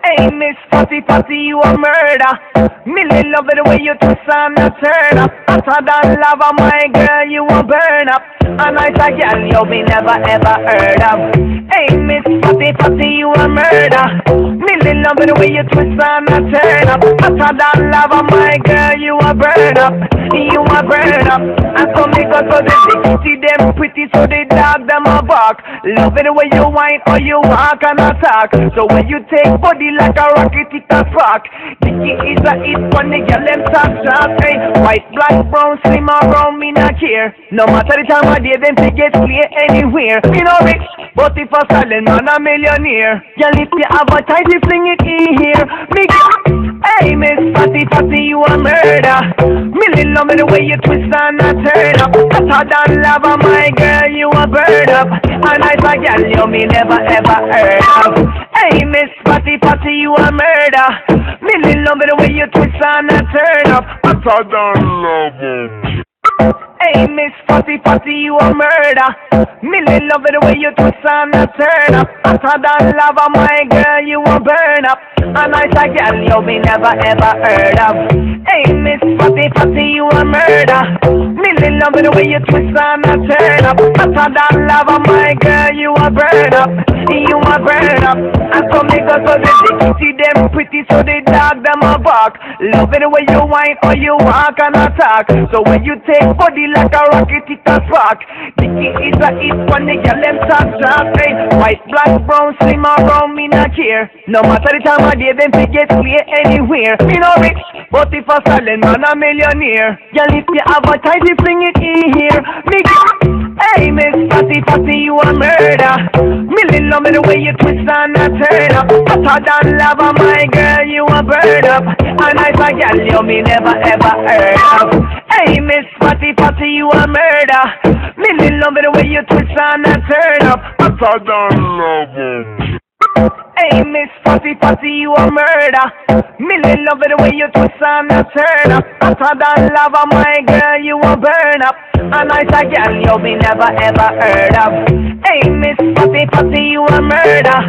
Hey, Miss Fatty Fatty, you a murder. Millie love it the way you twist and you turn up. Hotter than lava, my girl, you a burn up. A nicer girl you be never ever heard of. Hey, Miss Fatty Fatty, you a murder. Millie love it the way you twist and you turn up. Hotter than lava, my girl, you a burn up. You a burn up. And so me go to the dick, see them pretty, so the dog them a bark. Love it the way you whine or you walk and attack. So when you take body like a rocket, it a spark. Dicky is a hit when the girl them talk sharp. Hey, white, black, brown, slim or brown, me not care. No matter the time of day, them to get clear anywhere. Me no rich, but if a silent man a millionaire. Girl, if you advertise, you fling it in here. Me hey, Miss Fatty Fatty, you a murder. Millie love me the way you twist and a turn up. Hotter than lava, my girl, you a burn up. A nicer girl you me never ever heard of. Hey, Miss Fatty Fatty, you a murder. Millie love me the way you twist and a turn up. Hotter than lava. Hey, Miss Fatty Fatty, you a murder. Millie love it the way you twist and you turn up. Hotter than lava, my girl, you a burn up. A nicer girl you be never ever heard of. Hey, Miss Fatty Fatty, you a murder. Millie love it the way you twist and you turn up. Hotter than lava, my girl, you a burn up. You a burn up. And some niggas so they see them pretty, so they dog them a bark. Love it the way you whine or you walk and attack. So when you take body like a rocket, it a spark. Dicky is a hit when the girl them talk sharp. Hey, white, black, brown, slim or brown, me not care. No matter the time of day, them to get clear anywhere. Me no rich, but if a silent man a millionaire. Girl, if you advertise, you bring it in here. Me hey, Miss Fatty Fatty, you a murder. Millie love me the way you twist and you turn up. Hotter than lava, my girl, you a burn up. A nicer girl you me never ever heard of. Hey, Miss Fatty Fatty, you a murder. Millie love me the way you twist and you turn up. Hotter than lava. Hey, Miss Fatty Fatty, you a murder. Millie love it the way you twist and you turn up. Hotter than lava, my girl, you a burn up. A nicer girl you be never ever heard of. Hey, Miss Fatty Fatty, you a murder.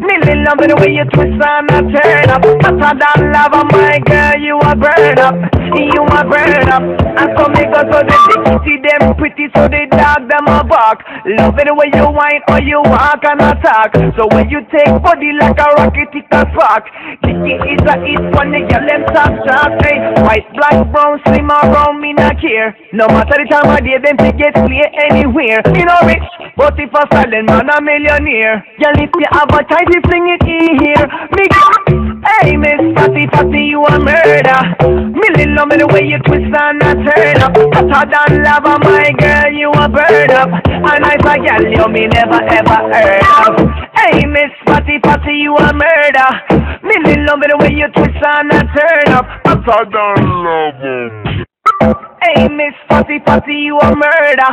Millie love it the way you twist and you turn up. Hotter than lava, my girl, you a burn up. You a burn up. And so me go to the dick, see them pretty, so they dog them a bark. Love it the way you whine or you walk and attack. So when you take body like a rocket, it a spark. Dicky is a hit when the girl them talk sharp. Hey, white, black, brown, slim or brown, me not care. No matter the time of day, them to get clear anywhere. Me no rich, but if a silent man a millionaire. Girl, if you advertise, you fling it in here. Me hey, Miss Fatty Fatty, you a murder. Millie love me the way you twist and you turn up. Hotter than lava, my girl, you a burn up. A nicer girl you me never ever heard of. Hey, Miss Fatty Fatty, you a murder. Millie love me the way you twist and you turn up. Hotter than lava. Hey, Miss Fatty Fatty, you a murder.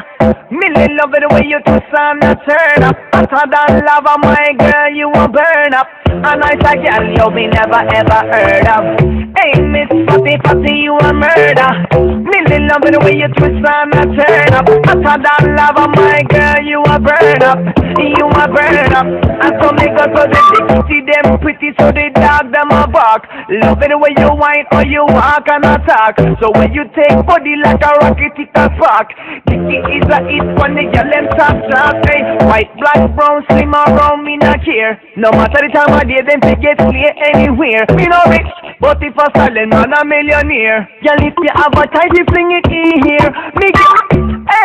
Millie love it the way you twist and you turn up. Hotter than lava, my girl, you a burn up. A nicer girl you be never ever heard of. Hey, Miss Fatty Fatty, you a murder. Millie love it the way you twist and you turn up. Hotter than lava, my girl, you a burn up. You a burn up. And some niggas so they see them pretty, so they dog them a bark. Love it the way you whine or you walk and attack. So when you take body like a rocket, it a spark. Dicky is a hit when the girl them talk sharp. Hey, white, black, brown, slim or brown, me not care. No matter the time of day, them to get clear anywhere. Me no rich, but if a silent man a millionaire. Girl, if you advertise, you fling it in here. Me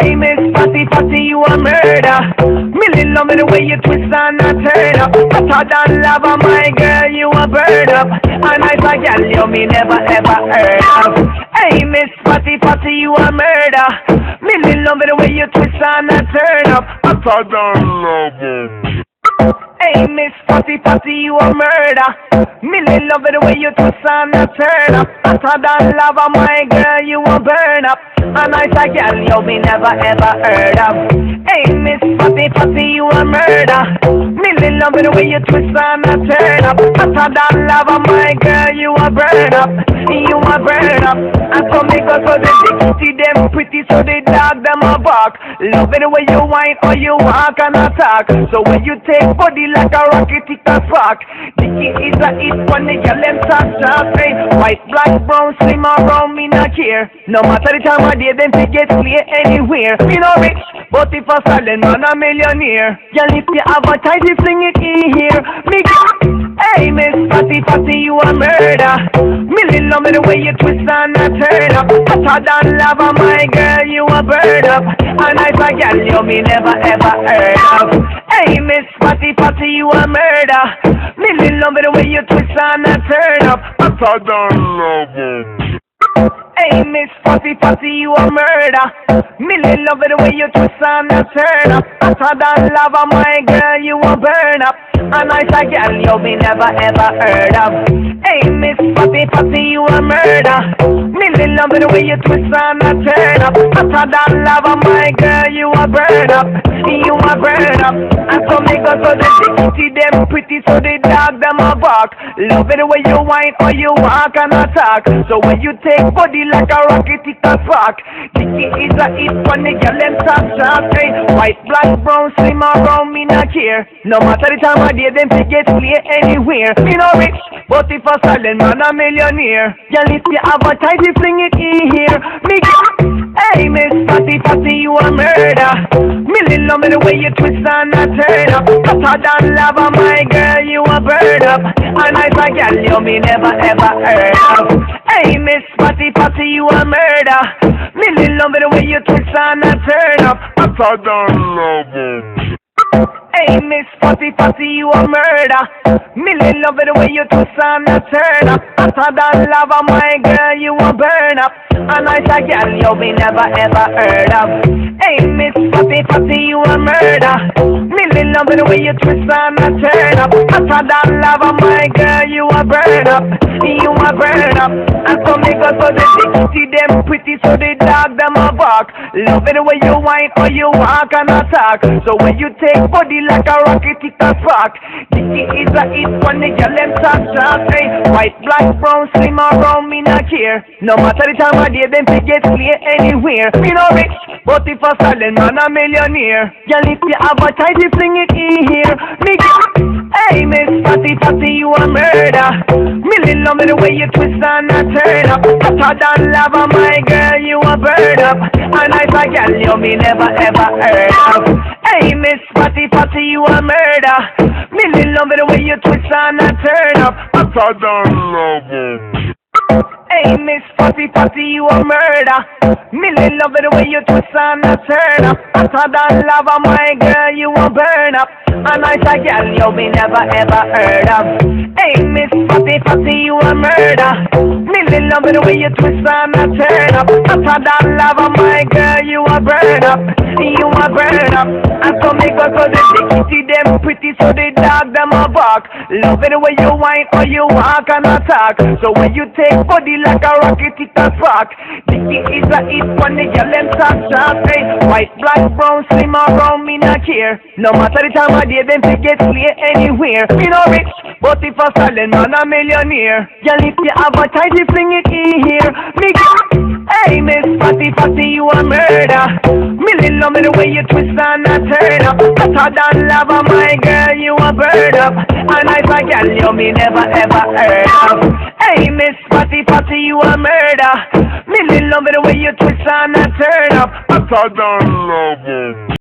hey, Miss Fatty Fatty, you a murder. Millie love me the way you twist and you turn up. Hotter than lava, my girl, you a burn up. A nicer girl you me never ever heard of. Hey, Miss Fatty Fatty, you a murder. Millie love me the way you twist and you turn up. Hotter than lava. Hey, Miss Fatty Fatty, you a murder. Millie love it the way you twist and you turn up. Hotter than lava, my girl, you a burn up. A nicer girl you be never ever heard of. Hey, Miss Fatty Fatty, you a murder. Millie love it the way you twist and you turn up. Hotter than lava, my girl, you a burn up. You a burn up. And some niggas so they kitty them pretty, so the dog them a bark. Love it the way you whine or you walk and attack. So when you take body like a rocket, it a spark. Dicky is a hit when the girl them talk talk. White, black, brown, slim or brown, me not care. No matter the time of day, them to get play anywhere. Me no rich, but if a silent man a millionaire. Girl, if you advertise, you fling it in here. Me hey, Miss Fatty Fatty, you a murder. Me love me the way you twist and a turn up. Hotter than lava, my girl, you a bird up. A nice a girl you me never ever heard of. Hey, Miss Fatty Fatty, you a murder. Me love me the way you twist and a turn up. Hotter than lava. Hey, Miss Fatty Fatty, you a murder. Me love it the way you twist and a turn up. Hotter than lava, my girl, you a burn up. A nice a girl you me never ever heard of. Hey, Miss Fatty Fatty, you a murder. Me love it the way you twist and a turn up. Hotter than lava, my girl, you a burn up. You a burn up. And so me go so the kitty them pretty, so the dog them a bark. Love it the way you whine or you walk and attack. So when you take body like a rocket, it a spark. Dicky is a hit when the girl them talk talk. White, black, brown, slim or brown, me not care. No matter the time of day, them to get play anywhere. Me no rich, but if a silent man a millionaire. Girl, if you advertise, you fling it in here. Me hey, Miss Fatty Fatty, you a murder. Me love me the way you twist and a turn up. Hotter than lava, my girl, you a burn up. A nice a girl you me never ever heard of. Hey, Miss Fatty Fatty, you a murder. Me love me the way you twist and a turn up. Hotter than lava. Hey, Miss Fatty Fatty, you a murder. Me love it the way you twist and a turn up. Hotter than lava, my girl, you a burn up. A nice a girl you me never ever heard of. Hey, Miss Fatty Fatty, you a murder. Me love it the way you twist and a turn up. Hotter than lava, my girl, you a burn up. You a burn up. And so me go so the kitty them pretty, so the dog them a bark. Love it the way you whine or you walk and attack. So when you take body like a rocket, it a spark. Dicky is a hit when the girl them talk talk. White, black, brown, slim or brown, me not care. No matter the time of day, them to get play anywhere. Me no rich, but if a silent man a millionaire. Girl, if you advertise, you fling it in here. Me hey, Miss Fatty Fatty, you a murder. Me love me the way you twist and a turn up. Hotter than lava, my girl, you a burn up. A nice a girl you me never ever heard of. Hey, Miss Fatty Fatty, you a murder. Me love me the way you twist and a turn up. Hotter than lava. Hey, Miss Fatty Fatty, you a murder. Me love it the way you twist and a turn up. Hotter than lava, my girl, you a burn up. A nice a girl you me never ever heard of. Hey, Miss Fatty Fatty, you a murder. Me love it the way you twist and a turn up. Hotter than lava, my girl, you a burn up. You a burn up. And so me go so the kitty them pretty, so the dog them a bark. Love it the way you whine or you walk and attack. So when you take body like a rocket, it a spark. Dicky is a hit when the girl them talk talk. White, black, brown, slim or brown, me not care. No matter the time of day, them to get play anywhere. Me no rich, but if a silent man a millionaire. Girl, if you advertise, you fling it in here. Me hey, Miss Fatty Fatty, you a murder. Me love me the way you twist and a turn up. Hotter than lava, my girl, you a burn up. A nice a girl you me never ever heard of. Hey, Miss Fatty Fatty, you a murder. Me love me the way you twist and a turn up. Hotter than lava.